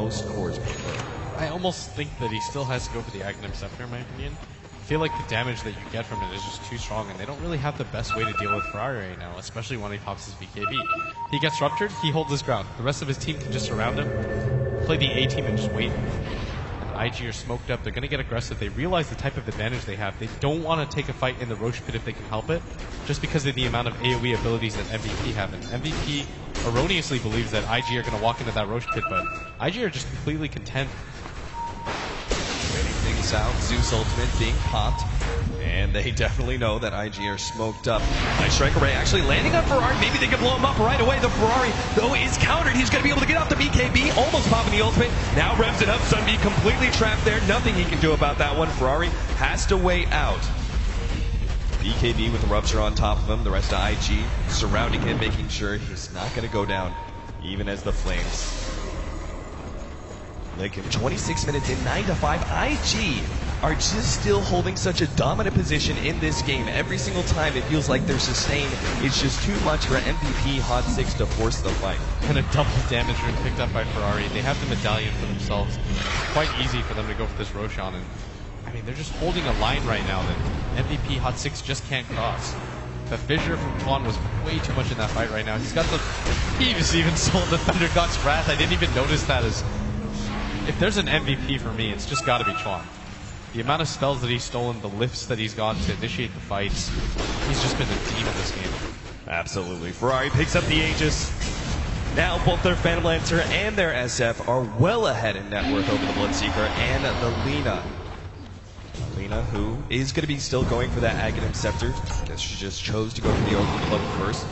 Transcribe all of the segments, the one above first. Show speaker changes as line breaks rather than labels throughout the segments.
most cores per turret.
I almost think that he still has to go for the Aghanim Scepter, in my opinion. I feel like the damage that you get from it is just too strong, and they don't really have the best way to deal with Ferrari right now, especially when he pops his BKB. He gets ruptured, he holds his ground. The rest of his team can just surround him, play the A team, and just wait. And IG are smoked up. They're going to get aggressive. They realize the type of advantage they have. They don't want to take a fight in the Roche Pit if they can help it, just because of the amount of AoE abilities that MVP have. And MVP erroneously believes that IG are going to walk into that Roche Pit, but IG are just completely content.
Waiting things out, Zeus ultimate being popped, and they definitely know that IG are smoked up. Nice strike array actually landing on Ferrari. Maybe they can blow him up right away. The Ferrari, though, is countered. He's going to be able to get off the BKB, almost popping the ultimate. Now revs it up. Sunbeam completely trapped there. Nothing he can do about that one. Ferrari has to wait out. BKB with the rupture on top of him. The rest of IG surrounding him, making sure he's not going to go down, even as the flames. Like 26 minutes in, 9-5. IG are just still holding such a dominant position in this game. Every single time it feels like they're sustained. It's just too much for MVP Hot 6 to force the fight.
And a double damage room picked up by Ferrari. They have the medallion for themselves. It's quite easy for them to go for this Roshan. And I mean, they're just holding a line right now that MVP Hot 6 just can't cross. The fissure from Chuan was way too much in that fight right now. He's got the... He just even sold the Thunder God's Wrath. I didn't even notice that as... If there's an MVP for me, it's just got to be Chuan. The amount of spells that he's stolen, the lifts that he's gone to initiate the fights, he's just been a team in this game.
Absolutely. Ferrari picks up the Aegis. Now both their Phantom Lancer and their SF are well ahead in net worth over the Bloodseeker and the Lina. Lina, who is going to be still going for that Aghanim Scepter, because she just chose to go for the Orphan Club first,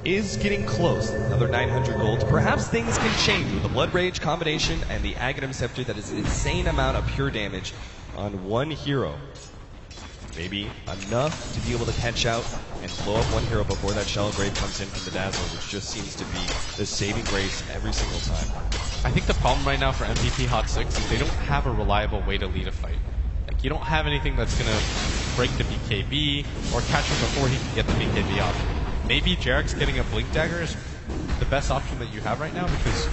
is getting close. Another 900 gold. Perhaps things can change with the Blood Rage combination and the Aghanim Scepter. That is an insane amount of pure damage on one hero. Maybe enough to be able to catch out and blow up one hero before that Shallow Grave comes in from the Dazzler, which just seems to be the saving grace every single time.
I think the problem right now for MVP Hot 6 is they don't have a reliable way to lead a fight. Like, you don't have anything that's going to break the BKB or catch him before he can get the BKB off. Maybe Jarek's getting a Blink Dagger is the best option that you have right now, because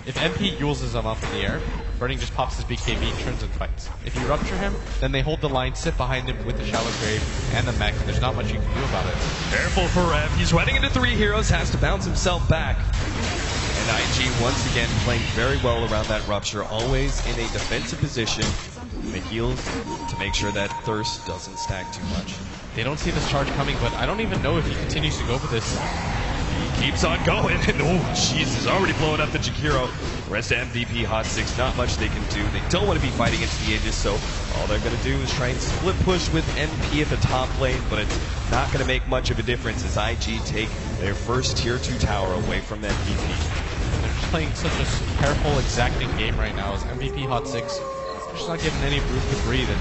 if MP uses him up in the air, Burning just pops his BKB, turns and fights. If you rupture him, then they hold the line, sit behind him with the Shallow Grave and the mech, and there's not much you can do about it.
Careful for Rev. He's running into 3 heroes, has to bounce himself back. And IG once again playing very well around that rupture, always in a defensive position. The heals to make sure that Thirst doesn't stack too much.
They don't see this charge coming, but I don't even know if he continues to go for this.
He keeps on going, and oh, Jesus, already blowing up the Jakiro. Rest of MVP Hot 6, not much they can do. They don't want to be fighting into the Aegis, so all they're going to do is try and split push with MP at the top lane, but it's not going to make much of a difference as IG take their first Tier 2 tower away from MVP.
They're just playing such a careful, exacting game right now as MVP Hot 6. They're just not getting any room to breathe, and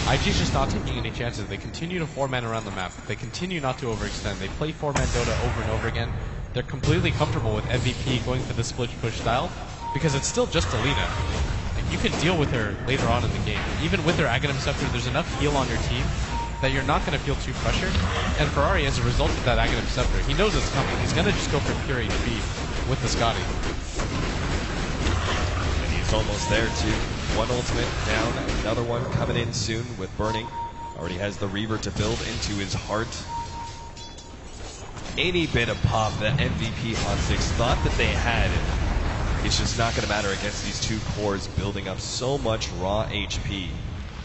IG's just not taking any chances. They continue to 4-man around the map. They continue not to overextend. They play 4-man Dota over and over again. They're completely comfortable with MVP going for the split push style because it's still just Alina. Like, you can deal with her later on in the game. Even with her Aghanim Scepter, there's enough heal on your team that you're not going to feel too pressured. And Ferrari, as a result of that Aghanim Scepter, he knows it's coming. He's going to just go for pure HP with the Scotty.
And he's almost there too. One ultimate down, another one coming in soon with Burning. Already has the Reaver to build into his heart. Any bit of pop that MVP Hot 6 thought that they had, it's just not going to matter against these two cores building up so much raw HP.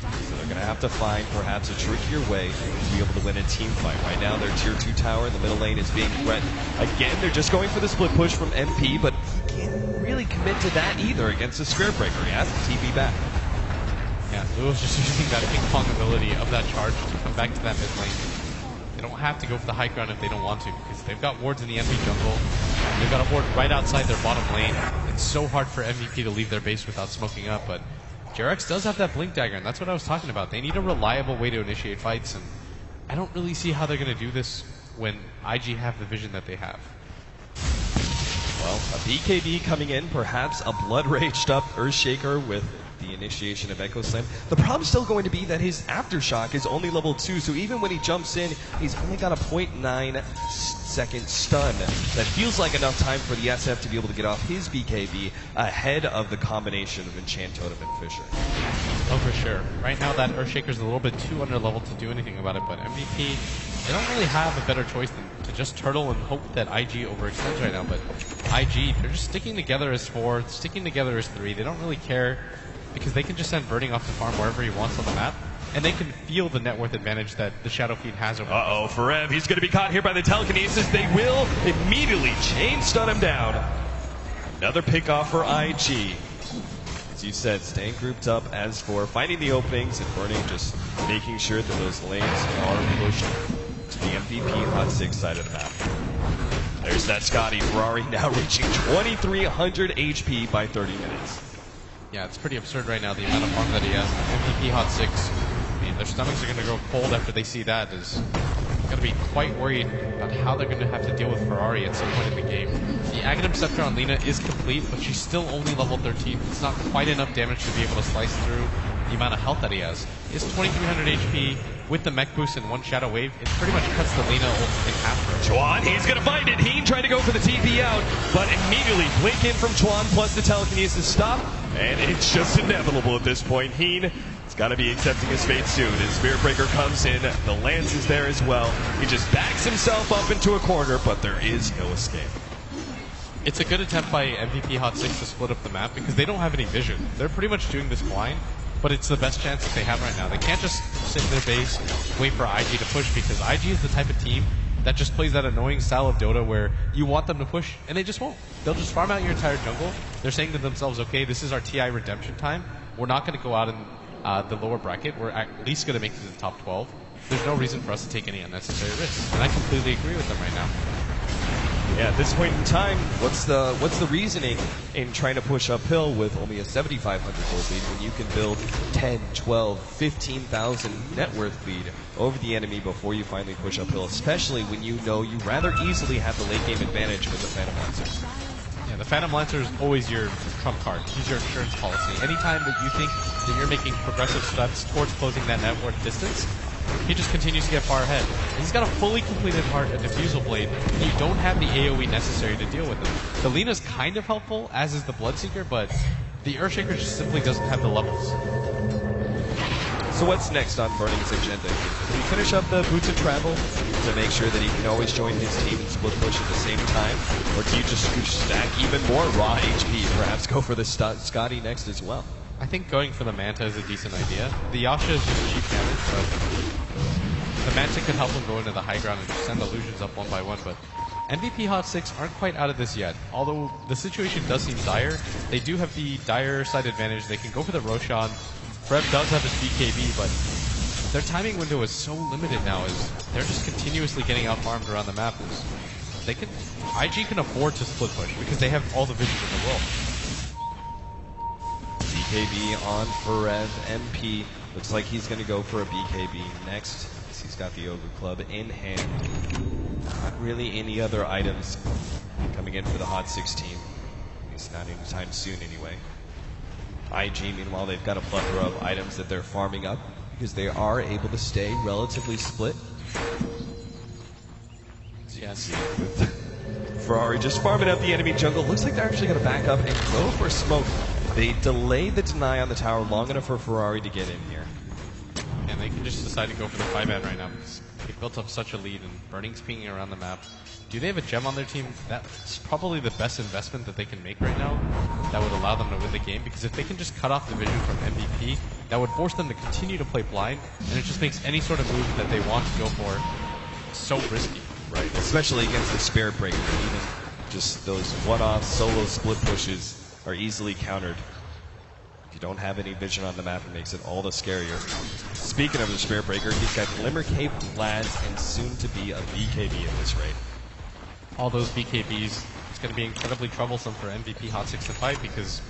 So they're going to have to find perhaps a trickier way to be able to win a team fight. Right now their Tier 2 tower in the middle lane is being threatened. Again, they're just going for the split push from MP, but he can't really commit to that either against the Square Breaker. He has to TP back.
Yeah, Luo's just using that ping pong ability of that charge to come back to that mid lane. They don't have to go for the high ground if they don't want to, because they've got wards in the MP jungle. They've got a ward right outside their bottom lane. It's so hard for MVP to leave their base without smoking up, but Jarex does have that Blink Dagger, and that's what I was talking about. They need a reliable way to initiate fights, and I don't really see how they're going to do this when IG have the vision that they have.
Well, a BKB coming in, perhaps a blood-raged up Earthshaker with the initiation of Echo Slam. The problem's still going to be that his Aftershock is only level 2, so even when he jumps in, he's only got a 0.9 second stun. That feels like enough time for the SF to be able to get off his BKB ahead of the combination of Enchant Totem and Fisher.
Oh, for sure. Right now, that Earthshaker's a little bit too under-leveled to do anything about it, but MVP, they don't really have a better choice than to just turtle and hope that IG overextends right now, but IG, they're just sticking together as 4, sticking together as 3. They don't really care because they can just send Burning off to farm wherever he wants on the map, and they can feel the net worth advantage that the Shadow Fiend has over
Uh-oh, Forev, he's going to be caught here by the telekinesis. They will immediately chain stun him down. Another pick off for IG. As you said, staying grouped up as 4, finding the openings, and Burning just making sure that those lanes are pushed to the MVP Hot 6 side of the map. There's that Scotty. Ferrari now reaching 2,300 HP by 30 minutes.
Yeah, it's pretty absurd right now, the amount of farm that he has. MVP Hot 6, I mean, their stomachs are going to go cold after they see that. Is going to be quite worried about how they're going to have to deal with Ferrari at some point in the game. The Aghanim Scepter on Lina is complete, but she's still only level 13. It's not quite enough damage to be able to slice through the amount of health that he has. He has 2,300 HP with the mech boost and 1 Shadow Wave. It pretty much cuts the Lina ult in half for him.
Chuan, he's going to find it. Heen trying to go for the TP out, but immediately blink in from Chuan plus the telekinesis stop, and it's just inevitable at this point. Heen has got to be accepting his fate soon. His Spirit Breaker comes in, the Lance is there as well. He just backs himself up into a corner, but there is no escape.
It's a good attempt by MVP Hot 6 to split up the map because they don't have any vision. They're pretty much doing this blind, but it's the best chance that they have right now. They can't just sit in their base, wait for IG to push, because IG is the type of team that just plays that annoying style of Dota where you want them to push, and they just won't. They'll just farm out your entire jungle. They're saying to themselves, okay, this is our TI redemption time. We're not going to go out in the lower bracket. We're at least going to make it to the top 12. There's no reason for us to take any unnecessary risks, and I completely agree with them right now.
Yeah, at this point in time, what's the reasoning in trying to push uphill with only a 7,500 gold lead when you can build 10, 12, 15,000 net worth lead over the enemy before you finally push uphill, especially when you know you rather easily have the late game advantage with the Phantom Lancer.
Yeah, the Phantom Lancer is always your trump card. He's your insurance policy. Anytime that you think that you're making progressive steps towards closing that net worth distance, he just continues to get far ahead. And he's got a fully completed heart, a diffusal blade, and you don't have the AoE necessary to deal with him. The Lina's kind of helpful, as is the Bloodseeker, but the Earthshaker just simply doesn't have the levels.
So what's next on Burning's agenda? Does he finish up the Boots of Travel to make sure that he can always join his team and split push at the same time? Or do you just stack even more raw HP, perhaps go for the Scotty next as well?
I think going for the Manta is a decent idea. The Yasha is just cheap damage, but the Manta can help him go into the high ground and just send illusions up one by one, but MVP Hot 6 aren't quite out of this yet. Although the situation does seem dire, they do have the dire side advantage. They can go for the Roshan. Frev does have his BKB, but their timing window is so limited now as they're just continuously getting out-farmed around the map. IG can afford to split push because they have all the vision in the world.
BKB on Forev. MP looks like he's going to go for a BKB next. He's got the Ogre Club in hand. Not really any other items coming in for the Hot 6 team. At least not anytime soon anyway. IG, meanwhile, they've got a plethora of items that they're farming up because they are able to stay relatively split.
Yes.
Ferrari just farming out the enemy jungle. Looks like they're actually going to back up and go for smoke. They delay the deny on the tower long enough for Ferrari to get in here.
And they can just decide to go for the 5-man right now because they've built up such a lead and Burning's pinging around the map. Do they have a gem on their team? That's probably the best investment that they can make right now that would allow them to win the game, because if they can just cut off the vision from MVP, that would force them to continue to play blind, and it just makes any sort of move that they want to go for so risky.
Right, especially against the Spirit Breaker. Even just those one-off solo split pushes are easily countered. If you don't have any vision on the map, it makes it all the scarier. Speaking of the Spirit Breaker, he's got Glimmer Cape, Lads, and soon to be a BKB at this rate.
All those BKBs, it's going to be incredibly troublesome for MVP Hot 6 to fight, because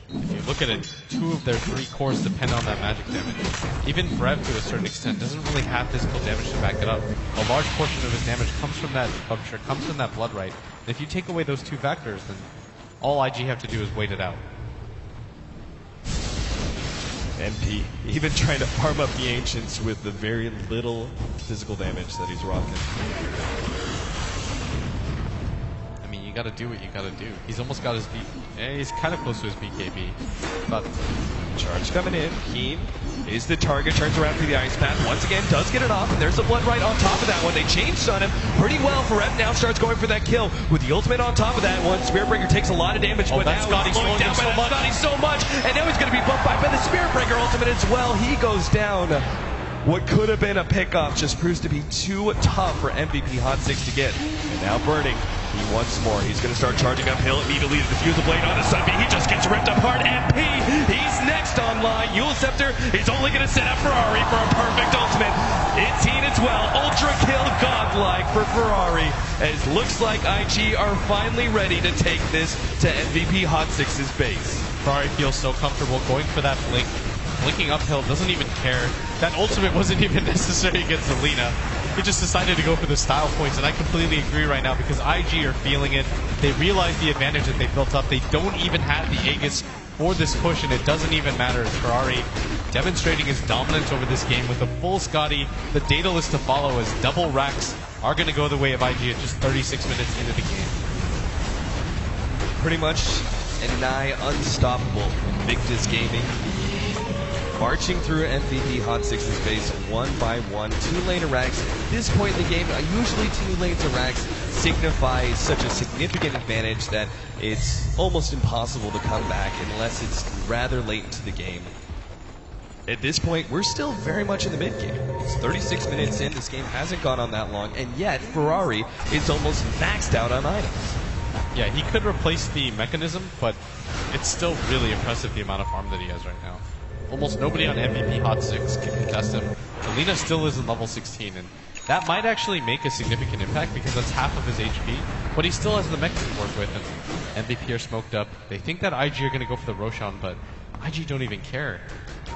if you look at it, 2 of their 3 cores depend on that magic damage. Even Brev, to a certain extent, doesn't really have physical damage to back it up. A large portion of his damage comes from that puncture, comes from that blood right. And if you take away those 2 factors, then all IG have to do is wait it out.
MP even trying to farm up the Ancients with the very little physical damage that he's rocking.
I mean, you gotta do what you gotta do. He's almost got his he's kind of close to his BKB. But
Charge coming in. Keen is the target. Turns around through the ice path. Once again, does get it off. And there's a blood right on top of that one. They changed on him pretty well. Forev now starts going for that kill with the ultimate on top of that one. Spiritbreaker takes a lot of damage, but
that
now
Scotty's
he's slowing down by that Scotty so much. And now he's going to be bumped by the Spiritbreaker ultimate as well. He goes down. What could have been a pickoff just proves to be too tough for MVP Hot 6 to get. And now Burning. He wants more. He's going to start charging uphill immediately to defuse the blade on his Sunbeam. He just gets ripped apart. MP, he's next online. Eul Scepter is only going to set up Ferrari for a perfect ultimate. It's Teen as well. Ultra kill godlike for Ferrari. As looks like IG are finally ready to take this to MVP Hot 6's base.
Ferrari feels so comfortable going for that blink. Blinking uphill, doesn't even care. That ultimate wasn't even necessary against Alina. He just decided to go for the style points, and I completely agree right now because IG are feeling it. They realize the advantage that they built up. They don't even have the Aegis for this push, and it doesn't even matter. It's Ferrari demonstrating his dominance over this game with a full Scotty. The data list to follow as double racks are going to go the way of IG at just 36 minutes into the game.
Pretty much a nigh unstoppable Victus Gaming. Marching through MVP Hot 6's base one by one. 2 lane of racks. At this point in the game, usually 2 lanes of racks signify such a significant advantage that it's almost impossible to come back unless it's rather late into the game. At this point, we're still very much in the mid-game. It's 36 minutes in, this game hasn't gone on that long, and yet Ferrari is almost maxed out on items.
Yeah, he could replace the mechanism, but it's still really impressive the amount of farm that he has right now. Almost nobody on MVP Hot 6 can contest him. Alina still is in level 16, and that might actually make a significant impact because that's half of his HP, but he still has the mech to work with, and MVP are smoked up. They think that IG are going to go for the Roshan, but IG don't even care.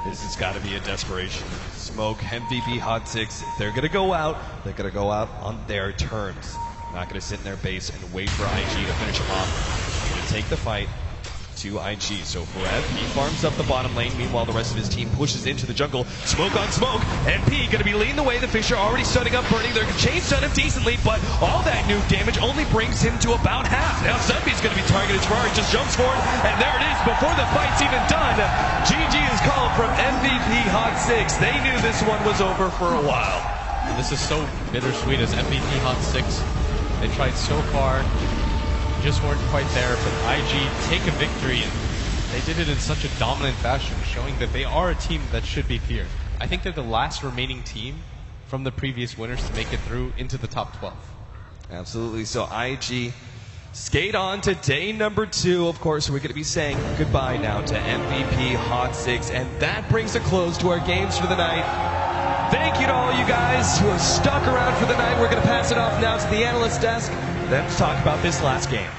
This has got to be a desperation. Smoke MVP Hot 6. If they're going to go out, they're going to go out on their terms. Not going to sit in their base and wait for IG to finish them off. They're going to take the fight to IG. So Forev, he farms up the bottom lane. Meanwhile, the rest of his team pushes into the jungle. Smoke on smoke. MP going to be leading the way. The Fisher already stunning up Burning. They're going to chain stun him decently, but all that nuke damage only brings him to about half. Now Sunbeam's going to be targeted. Ferrari just jumps forward, and there it is. Before the fight's even done, GG is called from MVP Hot 6. They knew this one was over for a while.
And this is so bittersweet as MVP Hot 6. They tried so far. Just weren't quite there, but IG take a victory, and they did it in such a dominant fashion, showing that they are a team that should be feared. I think they're the last remaining team from the previous winners to make it through into the top 12.
Absolutely. So IG skate on to day number 2. Of course, we're going to be saying goodbye now to MVP Hot 6, and that brings a close to our games for the night. Thank you to all you guys who have stuck around for the night. We're going to pass it off now to the analyst desk. Let's talk about this last game.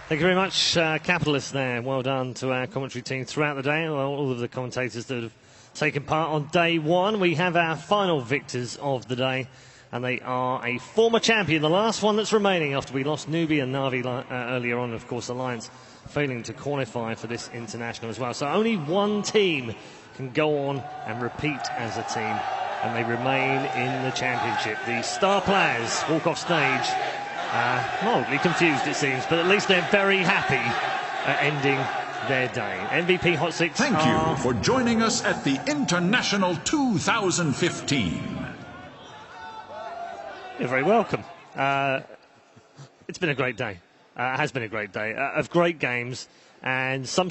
Thank you very much, Capitalist there. Well done to our commentary team throughout the day, all of the commentators that have taken part on day 1. We have our final victors of the day, and they are a former champion, the last one that's remaining after we lost Nubi and Navi earlier on. Of course, Alliance failing to qualify for this international as well. So only one team can go on and repeat as a team, and they remain in the championship. The star players walk off stage mildly confused, it seems, but at least they're very happy at ending their day. MVP Hot 6.
Thank you for joining us at the International 2015.
You're very welcome. It's been a great day. It has been a great day of great games, and some